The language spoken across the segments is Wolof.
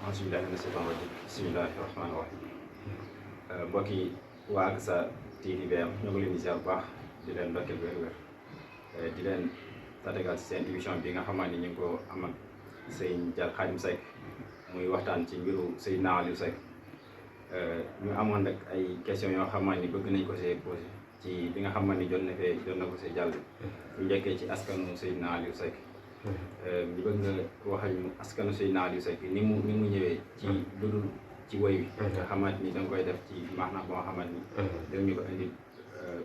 alhamdulilah mina shaytaan rajim bismillahi rahmaani rahim mbokk yi waa Aqsa TV BM ñoo ngi leen di ziar bu baax di leen ndokkeel wér-wér di leen tàggat ci seen émission bi nga xamante ni ñu ngi ko am ak sëñ Dial Khadim Seck muy waxtaan ci mbiru Seydina Aliou Seck ñu amoon nag ay questions yoo xamante ni bëgg nañ ko see posé ci bi nga xamante ni jot na ko see jàll ñu njëkkee ci askanu Seydina Aliou Seck. ñu bëgg nga waxal ñu askanu Seydina Aliou Seck ni mu ñëwee ci lu dul ci woy wi nga xamante ni da nga koy def ci maanaam boo xamante ni da ñu ko indi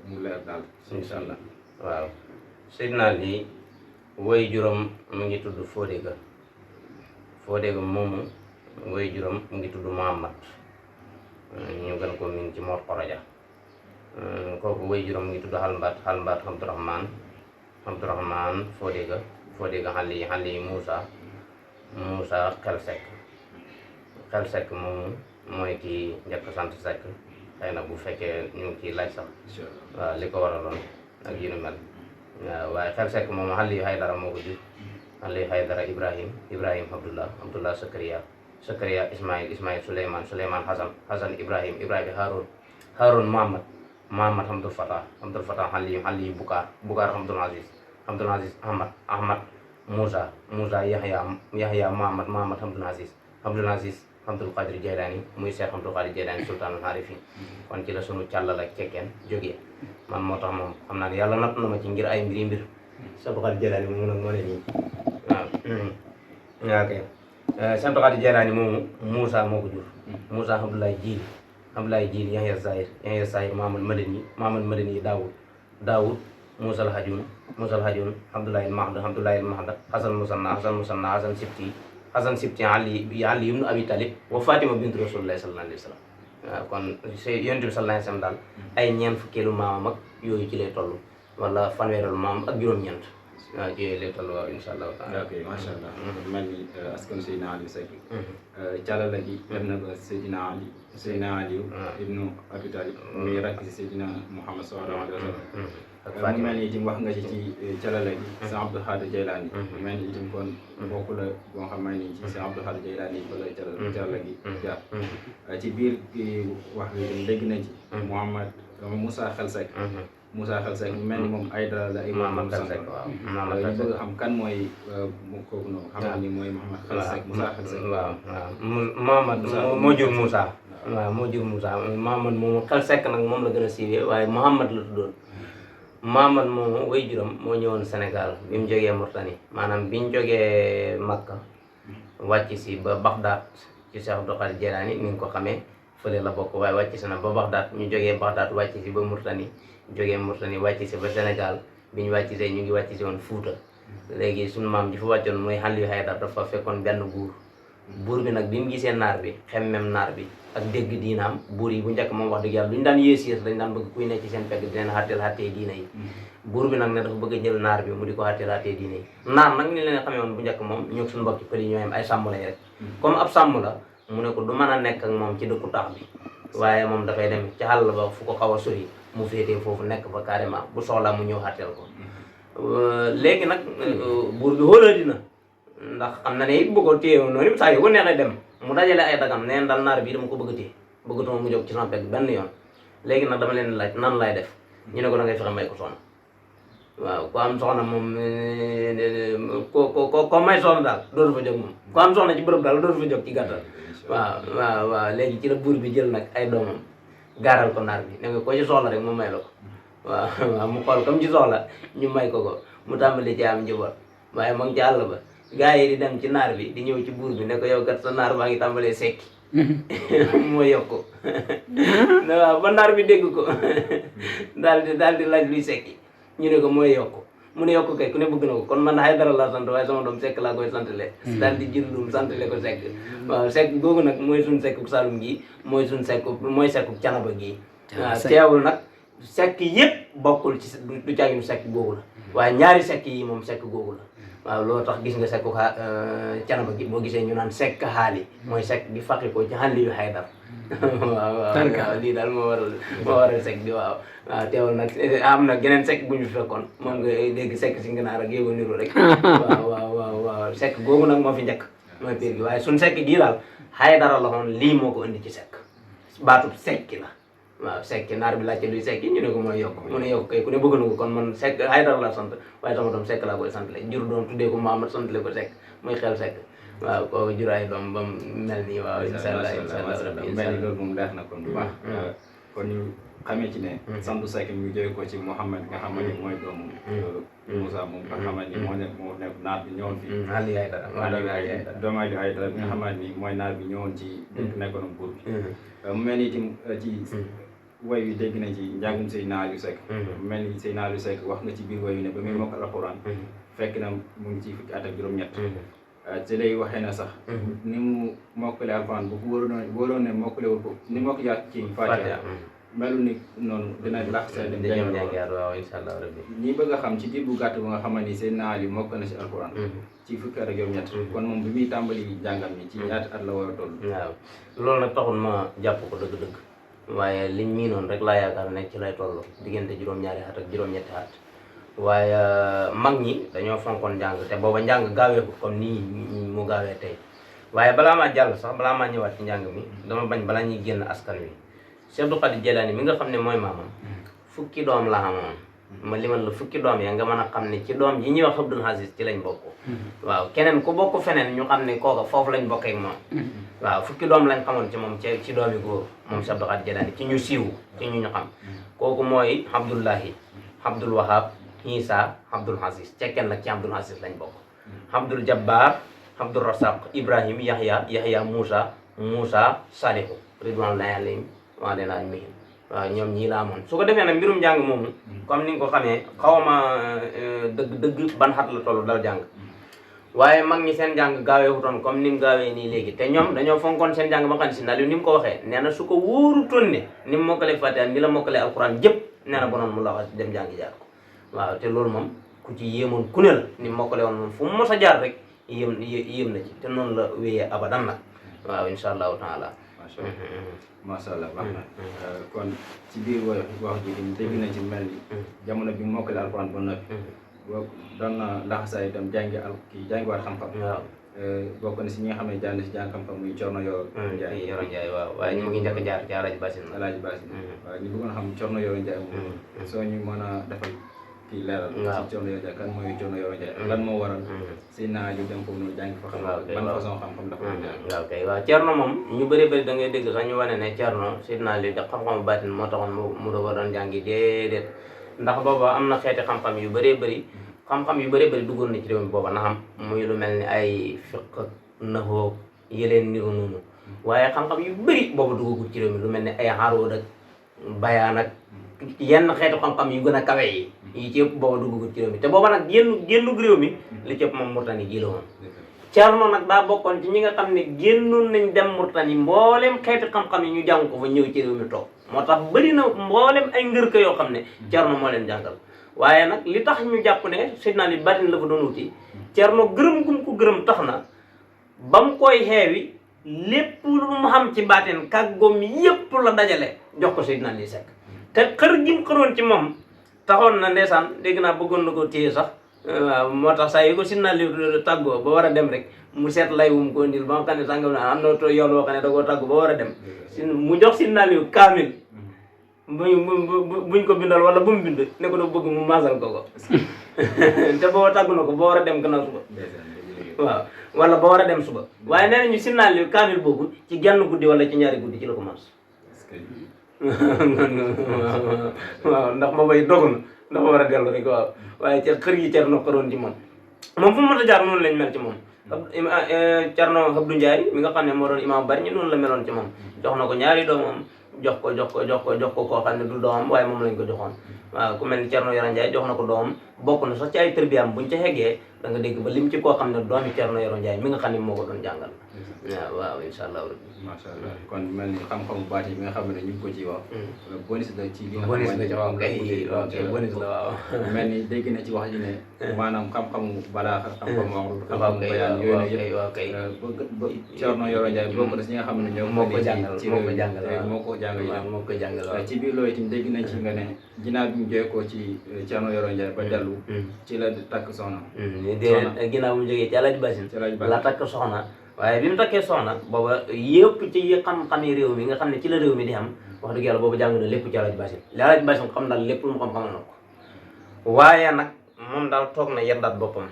mu leer daal incha allah. waaw Seydina Aliou woy juróom mu ngi tudd Fodega moomu woy juróom mu ngi tudd Muhammad ñu gën ko min ci Mor Xoroja kooku woy juróom mu ngi tudd Xalmbaat Abdourahman Fodega xale yi Moussa Xel Seck moomu mooy kii njëkk sant Seck xëy na bu fekkee ñu ngi ciy laaj sax waaw li ko waraloon ak yu ni mel waaw waaye Xel Seck moomu xale yi Haydara moo ko jur xale yi Haydara Ibrahim Abdullah Sakariya Ismaïl Souleymane Hassan Ibrahim Haroun Muhammad Hamdul Fatah xale yi Bukar Abdul Aziz Ahmad Moussa Yahya Muhammad Abdul Aziz Abdul Qadir Jaylani muy Cheikh Abdul Qadir Jaylani sultaanul Arifin kon ci la sunu càllal ak cekkeen jógee man moo tax moom xam naa ne yàlla natt na ma ci ngir ay mbir Cheikh Abdul Qadir Jaylani moomu nag moo ne nii waaw ok Cheikh Abdul Qadir Jaylani moomu Moussa moo ko jur Moussa Abdoulaye Djili Yahya Zahir Mahamad Madani Daoud Moussa al Hadjoun Abdoulaye Mahda Hasan Musanna Hasan Sibti Ali ibn Abi Talib wa Fatima bint Rasulullah sallallahu alayhi wa sallam waaw kon yonent bi sallallahu alayhi wa sallam daal ay ñeent fukkeelu maamam ak yooyu ci lay toll wala fanweereelu maamam ak juróom-ñeent waaw ci yooyu lay toll waaw incha allah. ok macha allah. mel ni askan Seydina Aliou Seck. càllala gi dem na ba Seydina Aliou ibnu Abi Talib muy rakk si Seydina Muhammad sallallahu alayhi wa sallam. mu mel ni itam wax nga ci càllala gi Sëñ Abdul Xaadir Jaylaani mel ni itam kon bokk la boo xam ne ci Sëñ Abdul Xaadir Jaylaani fa la càllala gi jaar ci biir wax bi itam dégg nañ ci Moussa Xel Seck mu mel ni moom ay dara la ay maamam sant ñu bëgg xam kan mooy kooku noonu xam ni mooy Mouhamed Xel Seck Moussa Xel Seck waaw Muhammad moo jur Moussa waaw moo jur Moussa Muhammad moomu Xel Seck nag moom la gën a siiwee waaye Muhammad la tuddoon Muhammad moomu way juram moo ñëwoon Sénégal bi mu jógee Mauritanie maanaam bi ñu jógee Makka wàcc si ba Bagdad ci Cheikh Abdul Qadir Jilani ni nga ko xamee fële la bokk waaye wàcc si na ba Bagdad ñu jógee Bagdad wàcc si ba Mauritanie wàcc si ba Sénégal bi ñu wàcc see ñu ngi wàcc si woon Fuuta léegi suñu maam ji fa wàccoon mooy Aliou Haydara dafa fekkoon benn buur bi nag bi mu gisee naar bi xemmem naar bi ak dégg diinaam buur yi bu njëkk moom wax dëgg yàlla duñu daan yées dañ daan bëgg kuy nekk ci seen pegg di leen xàttee diina yi buur bi nag ne dafa bëgg a jël naar bi mu di ko xàttee diina yi naar nag ni leen xamee woon bu njëkk moom ñoo suñu mbokki pël yi ñoo yem ay sàmm lañ rek comme ab sàmm la mu ne ko du mën a nekk ak moom ci dëkku tax bi waaye moom dafay dem ci àll ba fu ko xaw a sori mu féetee foofu nekk fa carrément bu soxlaa mu ñëw xàtteel ko léegi nag buur bi xóolaa dina ndax xam na ne it bu ko téye noonu saa yu ko neexee dem mu dajale ay dagam neen daal naar bii dama ko bëgg téye bëggatuma mu jóg ci sama pegg benn yoon léegi nag dama leen laaj nan lay def ñu ne ko da ngay fexe may ko soxna waaw ku am soxna moom ko may soxna daal dootu fa jóg moom ku am soxna ci bërëb daal dootu fa jóg ci gàttal waaw léegi ci la buur bi jël nag ay doomam gaaral ko naar bi ne nga ko ci soxla rek mu may la ko waaw mu xool comme ci soxla ñu may ko mu tàmbali ci am njaboot waaye moom ci àll ba gaa yi di dem ci naar bi di ñëw ci buur bi ne ko yow kat sa naar baa ngi tàmbalee sekki moo yokku waaw ba naar bi dégg ko daal di laaj luy sekki ñu ne ko mooy yokku mu ne yokku kay ku ne bëgg na ko kon man Haydara laa sant waaye sama doom sekk laa koy santale daal di jëllum santale ko sekk waaw sekk googu nag mooy suñ sekku Saalum gi mooy sekku Canaba gi waaw teewul nag sekk yëpp bokkul ci du caaginu sekk googu la waaye ñaari sekk yi moom sekk googu la waaw loolu tax gis nga sekku Canaba gi boo gisee ñu naan sekk xaali mooy sekk gi faqi ko ci Aliou Haydara waaw lii daal moo waral sekk bi waaw teewal nag am na geneen sekk bu ñu fekkoon moom nga dégg sekk si nganaar ak yéego niru rek waaw sekk googu nag moo fi njëkk mooy piir gi waaye suñ sekk gii daal Haydara la xoon lii moo ko indi ci sekk baatub sekki la waaw sekki naar bi laajte luy sekki ñu ne ko mooy yokk mu ne yokk kay ku ne bëgg na ko kon man sekk Haydara la sant waaye sama doom sekk laa koy sant le jur doom tuddee ko Maamad sant le ko sekk muy xel sekk waaw kooku jur ay doom ba mu mel nii waaw incha allah rabbi mel ni loolu moom leer na kon bu baax kon ñu xamee ci ne santu Seck mi jóge ko ci Mouhamed nga xam ne mooy doomu Moussa moom nga xamante ni moo nekk naar bi ñëwoon fii Ali Haydara doomu Ali Haydara bi nga xamante ni mooy naar bi ñëwoon ci nekkoon buur bi mu mel ni itam ci way wi dégg nañ ci njàngum Seydina Aliou Seck mu mel ni Seydina Aliou Seck wax nga ci biir way wi ne ba muy mokkal alxuraan fekk na mu ngi ci fukki at ak juróom-ñett ci lay waxee na sax ni mu mokkale alxuraan bu wóoroon ne mokkalewul ko ni mokk jaar ci Faatiha melu ni noonu dina lax sa dem jàngaat waaw incha allah rabbi ñi bëgg a xam ci diir bu gàtt bu nga xamante ni Seydina Aliou mokk na si alxuraan ci fukki at ak juróom-ñett kon moom bi muy tàmbali jàngal mi ci ñaata at la war a toll waaw loolu nag taxul ma jàpp ko dëgg-dëgg waaye liñ mii noonu rek laa yaakaar ne ci lay toll diggante juróom-ñaari at ak juróom-ñetti at waaye mag ñi dañoo fonkoon njàng te booba njàng gaawee ko comme nii mu gaawee tey waaye balaa maa jàll sax balaa maa ñëwaat ci njàng mi dama bañ balaa ñuy génn askan wi Cheikh Abdou Khadir Jilani mi nga xam ne mooy maamam fukki doom la amoon ma limal la fukki doom ya nga mën a xam ne ci doom yi ñuy wax Abdul Aziz ci lañ bokk waaw keneen ku bokk feneen ñu xam ne kooka foofu lañ bokkee ak moom waaw fukki doom lañ xamoon ci moom ci doomi góor moom Cheikh Abdou Khadir Jilani ci ñu siiw ci ñu xam kooku mooy Abdullahi Abdul Wahab Isa Abdul Aziz cekkeen nag ci Abdul Aziz lañ bokk Abdul Jabbar Abdul Rasaq Ibrahim Yahya Moussa Salihu ridwanullahi alayhim waa de laaj mi waaw ñoom ñii la amoon su ko defee nag mbirum njàng moomu comme ni nga ko xamee xawma dëgg ban xat la toll dal jàng waaye mag ñi seen njàng gaawee wutoon comme ni mu gaawee nii léegi te ñoom dañoo fonkoon seen njàng ba xam ne si ndax li ni mu ko waxee nee na su ko wóorutoon ne ni mu mokkalee Fatiha ni la mokkalee alquran jëpp nee na bonoon mu la wax dem jàngi jaar ko waaw te loolu moom ku ci yéemoon ku ne la ni mu mokkale woon moom fu mu mos a jaar rek yéem na ci te noonu la wéyee abadan nag waaw insha allahu taala macha allah baax na kon ci biir wax ji dégg nañ ci mel ni jamono bi mu mokkale alxuraan ba noppi doon na laxasaay itam jàngiwaat xam-xam waaw bokk na si ñi nga xam ne jàng si jàng xam-xam muy Corno Yoro Njaay waaw waaye ñu ngi njëkk jaar ci Alaaji Basin waaw ñu bëggoon xam Corno Yoro Njaay moom soo ñu mën a defal kii leeral si Corno Yoro Njaay kan mooy Corno Yoro Njaay lan moo waral Seydina Aliou dem foofu noonu jàng fa xam ban façon xam-xam dafa waaw kay waaw Cerno moom ñu bëri bëri da ngay dégg sax ñu wane ne Cerno Seydina Aliou da xam-xamu baatin moo taxoon mu dafa doon jàngi déedéet ndax booba am na xeeti xam-xam yu bëree bëri xam-xam yu bëree bëri duggoon na ci réew mi booba na xam muy lu mel ni ay fiq naxoo yeleen niru noonu waaye xam-xam yu bëri booba duggagul ci réew mi lu mel ni ay xaarood ak bayaan ak yenn xeetu xam-xam yu gën a kawe yi ci ëpp booba duggagul ci réew mi te booba nag génnug réew mi li ci ëpp moom Murtani gi la woon Cerno nag daa bokkoon ci ñi nga xam ne génnoon nañ dem Murtani mbooleem xeeti xam-xam yi ñu jàng ko fa ñëw ci réew mi toog moo tax bëri na mbooleem ay ngër ka yoo xam ne Cerno moo leen jàngal waaye nag li tax ñu jàpp ne Seydina Aliou baatin la fa doon wuti Cerno gërëm gum ko gërëm tax na ba mu koy xeewi lépp lu mu xam ci baatin kàggoom yépp la dajale jox ko Seydina Aliou Seck te xër gi mu xëroon ci moom taxoon na ndeysaan dégg naa bëggoon na ko téye sax waaw moo tax saa yi ko Seydina Aliou tàggoo ba war a dem rek mu seet lay wum ko indil ba nga xam ne sàngam na am na yoon woo xam ne da koo tàggu ba war a dem mu jox Seydina Aliou kaamil buñ ko bindal wala bu mu bind ne ko doo bëgg mu maasal ko te boo tàggu na ko ba war a dem gannaaw suba waaw wala ba war a dem suba waaye nee nañu Seydina Aliou kaamil boobu ci genn guddi wala ci ñaari guddi ci la ko maas waaw ndax ma bay dogu na dafa war a dellu rek waaw waaye xër yi Cerno xëroon ci moom fu mu mën a jaar noonu lañ mel ci moom Cerno Abdou Ndiaye mi nga xam ne moo doon imaam bari ñu noonu la meloon ci moom jox na ko ñaari doomam jox ko koo xam ne du doomam waaye moom lañ ko joxoon waaw ku mel ni Cerno Yoro Njaay jox na ko doomam bokk na sax ci ay tërbiyaam buñ ca xeggee da nga dégg ba lim ci koo xam ne doomi Cerno Yoro Njaay mi nga xam ne moo ko doon jàngal waaw insha allah macha allah kon mel ni xam-xamu baat yi bi nga xam ne ñu ngi ko ci wax bonus la ci li nga bonus la ci waaw kay bonus la waaw mel ni dégg na ci wax ji ne maanaam xam-xamu balaax xam-xamu wax xam-xamu bayaan yooyu yëpp waaw kay Cerno Yoro Njaay bokk na si ñi nga xam ne ñoom moo ko jàngal moo ko jàngal waaw ci biir loolu itam dégg nañ ci nga ne ginnaaw bi mu jógee ko ci Cerno Yoro Njaay ba dellu ci la takk soxna ginnaaw bu mu jógee ci Alaaji Basin la takk soxna waaye bi mu takkee soxna booba yëpp ci xam-xam yi réew mi nga xam ne ci la réew mi di am wax dëgg yàlla boobu jàng na lépp ci Alaaji Basin li Alaaji Basin xam daal lépp lu mu xam-xamal na ko waaye nag moom daal toog na yeddaat boppam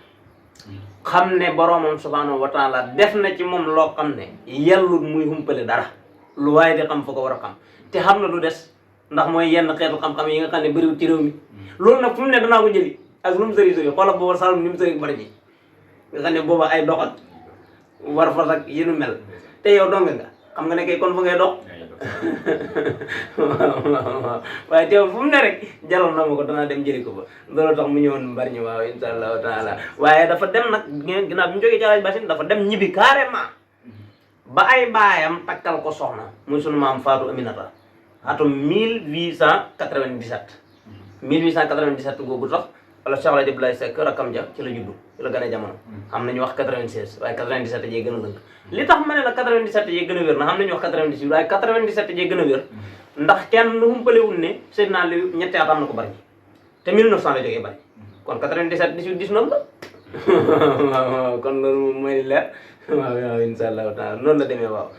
xam ne boroomam subhaanahu wa taala def na ci moom loo xam ne yellut muy humpale dara lu waaye di xam fa ko war a xam te xam na lu des ndax mooy yenn xeetu xam-xam yi nga xam ne bëriwul ci réew mi loolu nag fu mu ne danaa ko jëli ak lu mu sëri sëri xoolal booba Saalum ni mu sëri bari ñi nga xam ne booba ay dox ak war fas ak yéenu mel te yow dong nga xam nga ne kay kon fa ngay dox waaw waaye teew fu mu ne rek jaral na ma ko danaa dem jëli ko ba loolu tax mu ñëwoon bari ñi waaw insha allahu taala waaye dafa dem nag ginnaaw bi mu jógee ci Alaaji Basin dafa dem ñibbi carrément ba ay baayam takkal ko soxna muy sunu maam Fatou Aminata atum 1897 1897 googu sax wala Cheikh Alaaji Abdoulaye Seck rakam ja ci la juddu ci la gane jamono am nañu wax 96 waaye 97 jee gën a lënk li tax ma ne la 97 jee gën a wér na xam nañu wax 98 waaye 97 jee gën a wér ndax kenn humpalewul ne Seydina Aliou ñetti at am na ko bari te 1900 la jógee bari kon 97 18 19 la waaw kon loolu mooy leer waaw insha allahu taala noonu la demee waaw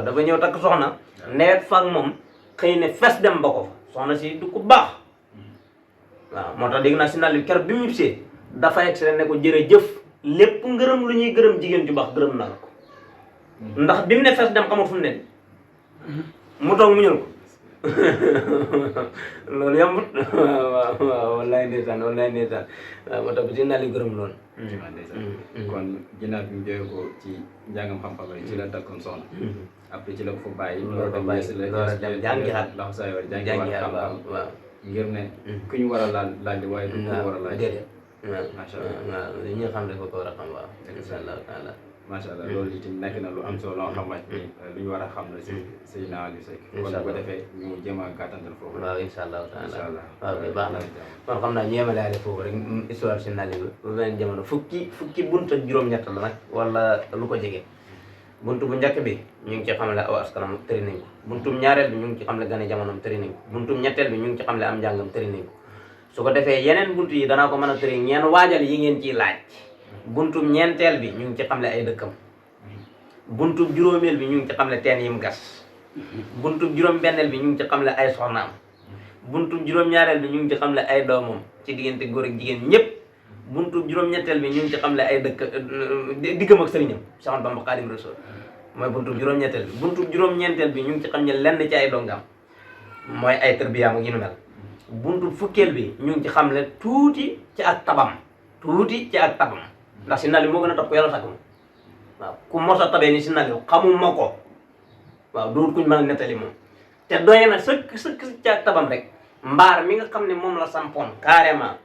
dafa ñëw takk soxna nawet faak moom xëy ne fes dem ba ko fa soxna si du ko baax waaw moo tax dégg naa Seydina Aliou keroog bi mu ñibbisee dafa egg ne ko jërëjëf lépp ngërëm lu ñuy gërëm jigéen ju baax gërëm naa la ko ndax bi mu ne fes dem xamul fu mu ne mu toog mu ñëw ko loolu yombut waaw wallaay ndeysaan waaw moo tax bi Seydina Aliou gërëm loolu kon ginnaaw bi mu jógee ko ci njàngam xam-xam rek ci la takkoon soxna après ci la ko fa bàyyi loolu ko bàyyi loolu dem jàngiwaat ndax saa yoo jàngiwaat xam-xam waaw ngir ne ku ñu war a laaj waaye du ko war a laaj déedéet macha allah waaw li ñu xam ne ko war a xam waaw insha allahu taala macha allah loolu itam nekk na lu am solo loo xamante ni lu ñu war a xam la si Seydina Aliou Seck kon bu ko defee ñu jéem a gàttantal foofu waaw insha allahu taala incha allah waaw kay baax na kon xam naa ñu yemaleale foofu rek histoire Seydina Aliou bu beneen jamono fukki bunt ak juróom-ñett la nag wala lu ko jege buntu bu njëkk bi ñu ngi ci xamle aw askanam tëri nañ ko buntum ñaareel bi ñu ngi ci xamle gane jamonoom tëri nañ ko buntum ñetteel bi ñu ngi ci xamle am njàngam tëri nañ ko su ko defee yeneen buntu yi danaa ko mën a tëri ngeen waajal yi ngeen ciy laaj buntum ñeenteel bi ñu ngi ci xamle ay dëkkam buntub juróomeel bi ñu ngi ci xamle teen yim gas buntub juróom-benneel bi ñu ngi ci xamle ay soxnaam buntub juróom-ñaareel bi ñu ngi ci xamle ay doomam ci diggante góor ak jigéen ñëpp buntub juróom-ñetteel bi ñu ngi ci xamle ay dëkk diggam ak sëriñam Cheikh Ahmadou Bamba Khadimu Rasul mooy buntub juróom-ñetteel bi buntub juróom-ñeenteel bi ñu ngi ci xam ne lenn ci ay dongam mooy ay tërbiyaam ak yu nu mel buntub fukkeel bi ñu ngi ci xamle tuuti ci ak tabam ndax Seydina Aliou moo gën a topp yàlla sakk ma waaw ku mos a tabee ni Seydina Aliou xamuma ko waaw duut kuñ mën a nettali moom te doye na sëkk ci ak tabam rek mbaar mi nga xam ne moom la sampoon carrément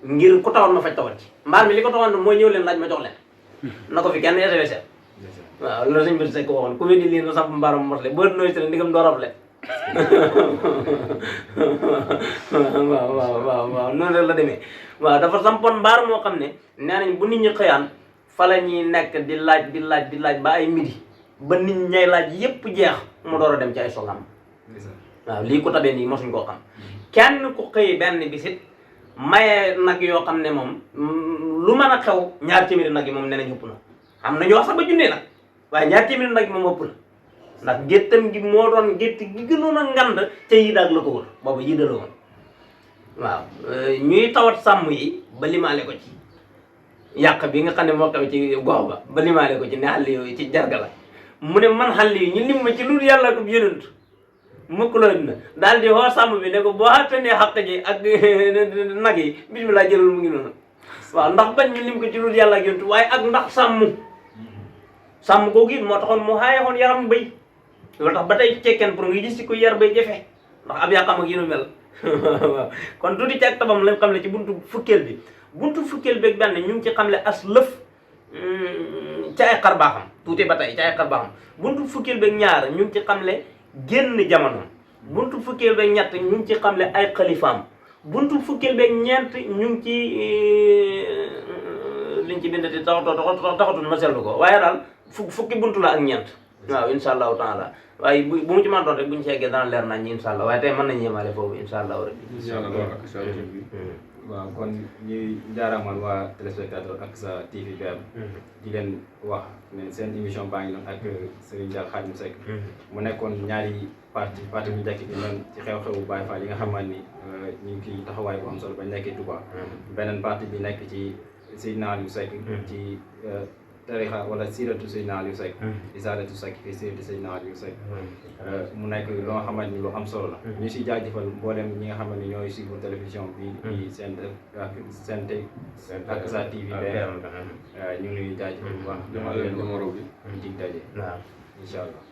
ngir ku tawat ma faj tawat ci mbaar mi li ko taxoon mooy ñëw leen laaj ma jox leen na ko fi kenn SVC waaw loolu sëñ bi Seck waxoon ku weddi lii na samp mbaaram mosle boo nooy si ndigam doo rafle waaw noonu rek la demee waaw dafa sampoon mbaar moo xam ne nee nañ bu nit ñi xëyaan fa la ñuy nekk di laaj ba ay midi ba nit ñi ñay laaj yépp jeex mu door a dem ci ay soxlaam waaw lii ko tabee nii mosuñ koo xam kenn ku xëy benn bisit maye nag yoo xam ne moom lu mën a xew ñaar téeméeri nag yi moom nee nañ ëpp na am na ñoo sax ba junnee nag waaye ñaar téeméeri nag yi moom ëpp na ndax géttam gi moo doon gétt gi gënoon a ngand ca yi daag la ko wër boobu yi da la woon waaw ñuy tawat sàmm yi ba limaale ko ci yàq bi nga xam ne moo xew ci gox ba limaale ko ci ne xàll yooyu ci jarga la mu ne man xàll yi ñu lim ma ci lu yàlla ko yonent mukk la dina daal di xoo sàmm bi ne ko boo xattanee xaq ji ak nag yi bismillah jëlal mu ngi noonu waaw ndax bañ ñu lim ko ci lu yàlla ak yonent waaye ak ndax sàmm googu it moo taxoon mu xaaye xoon yaram béy loolu tax ba tey cekkeen pour nga gis ci ko yar bay jafe ndax ab yàqam ak yénu mel waaw kon tuuti ci ak tabam lañ xam ne ci buntu fukkeel beeg benn ñu ngi ci xam ne as lëf ci ay xar baaxam tuuti ba tey ci ay xar baaxam buntu fukkeel beeg ñaar ñu ngi ci xam ne génn jamono buntu fukkeel beeg ñett ñu ngi ci xam ne ay xalifaam buntu fukkeel beeg ñeent ñu ngi ci liñ ci bindati taxatul ma seetlu ko waaye daal fukki buntu la ak ñeent waaw insha allahu taala waaye bu mu ci mën doon rek bu ñu seegee dana leer nañ ñi insha allah waaye tey mën nañu yemaale foofu insha allahu rabbi waaw kon ñuy jaaraamal waa téléspectateur Aqsa TV BM di leen wax ne seen émission baa ngi noonu ak Serigne Ndiaye Khadim Seck mu nekkoon ñaari parti bu njëkk bi noonu ci xew-xewu Baye Fall yi nga xamante ni ñu ngi ciy taxawaay bu am solo ba nekkee Touba beneen parti bi nekk ci Seydina Aliou Seck ci tarixa wala siiratu Seydina Aliou Seck isaaratu Seck fi siiratu Seydina Aliou Seck mu nekk loo xamante ni lu am solo la ñu si jaajëfal mboolem ñi nga xamante ni ñooy suivre télévision bi di seen Aqsa TV BM ñu ngi nuyu jaajëfal bu baax dama leen numéro bi dig daje waaw incha allah